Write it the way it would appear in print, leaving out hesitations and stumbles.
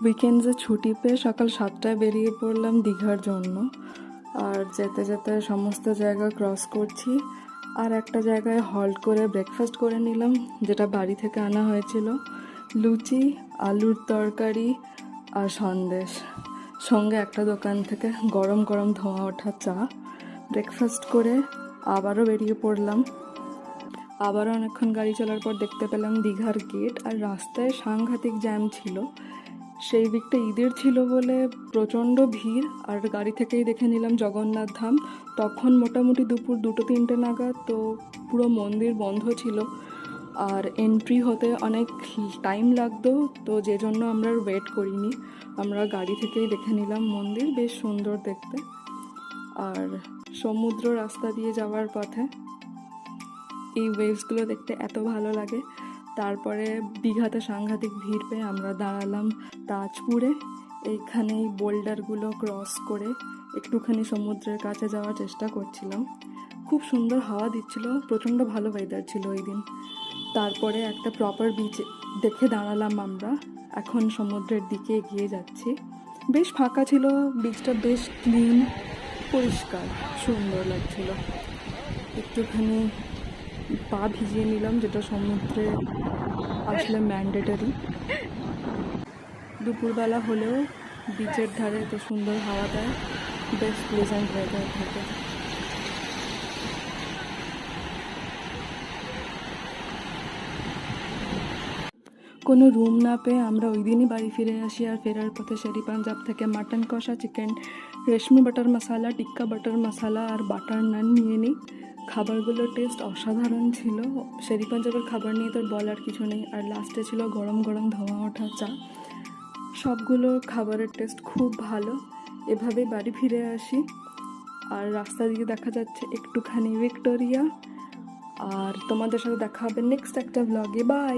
উইকেন্ডসে ছুটি পেয়ে সকাল 7টায় বেরিয়ে পড়লাম দীঘার জন্য। আর যেতে যেতে সমস্ত জায়গা ক্রস করছি, আর একটা জায়গায় হল্ট করে ব্রেকফাস্ট করে নিলাম, যেটা বাড়ি থেকে আনা হয়েছিল। লুচি, আলুর তরকারি আর সন্দেশ, সঙ্গে একটা দোকান থেকে গরম গরম ধোঁয়া ওঠা চা। ব্রেকফাস্ট করে আবারও বেরিয়ে পড়লাম। আবারও অনেকক্ষণ গাড়ি চলার পর দেখতে পেলাম দীঘার গেট, আর রাস্তায় সাংঘাতিক জ্যাম ছিল। সেই দিকটা ঈদের ছিল বলে প্রচণ্ড ভিড়। আর গাড়ি থেকেই দেখে নিলাম জগন্নাথ ধাম। তখন মোটামুটি দুপুর 2-3টে নাগাদ, তো পুরো মন্দির বন্ধ ছিল আর এন্ট্রি হতে অনেক টাইম লাগতো, তো যে জন্য আমরা ওয়েট করিনি, আমরা গাড়ি থেকেই দেখে নিলাম মন্দির। বেশ সুন্দর দেখতে। আর সমুদ্র রাস্তা দিয়ে যাওয়ার পথে এই ওয়েভসগুলো দেখতে এত ভালো লাগে। তারপরে দীঘাতে সাংঘাতিক ভিড় পেয়ে আমরা দাঁড়ালাম তাজপুরে। এইখানেই বোল্ডারগুলো ক্রস করে একটুখানি সমুদ্রের কাছে যাওয়ার চেষ্টা করছিলাম। খুব সুন্দর হাওয়া দিচ্ছিল, প্রচণ্ড ভালো ওয়েদার ছিল ওই দিন। তারপরে একটা প্রপার বিচ দেখে দাঁড়ালাম আমরা। এখন সমুদ্রের দিকে এগিয়ে যাচ্ছি। বেশ ফাঁকা ছিল বিচটা, বেশ ক্লিন, পরিষ্কার, সুন্দর লাগছিল। একটুখানি পা ভিজিয়ে নিলাম, যেটা সমুদ্রে আসলে ম্যান্ডেটরি। দুপুরবেলা হলেও বিচের ধারে এত সুন্দর হাওয়া দেয়, বেশ প্লেজেন্ট ওয়েদার থাকে। কোনো রুম না পেয়ে আমরা ওই দিনই বাড়ি ফিরে আসি। আর ফেরার পথে শেরি পাঞ্জাব থেকে মাটন কষা, চিকেন রেশমি বাটার মশালা, টিক্কা বাটার মশালা আর বাটার নান নিয়ে নিই। খাবারগুলোর টেস্ট অসাধারণ ছিল। শেরি পাঞ্জাবের খাবার নিয়ে তোর বলার কিছু নেই। আর লাস্টে ছিল গরম গরম ধোঁয়া ওঠা চা। সবগুলো খাবারের টেস্ট খুব ভালো। এভাবেই বাড়ি ফিরে আসি। আর রাস্তা দিয়ে দেখা যাচ্ছে একটুখানি ভিক্টোরিয়া। আর তোমাদের সাথে দেখা হবে নেক্সট একটা ব্লগে। বাই।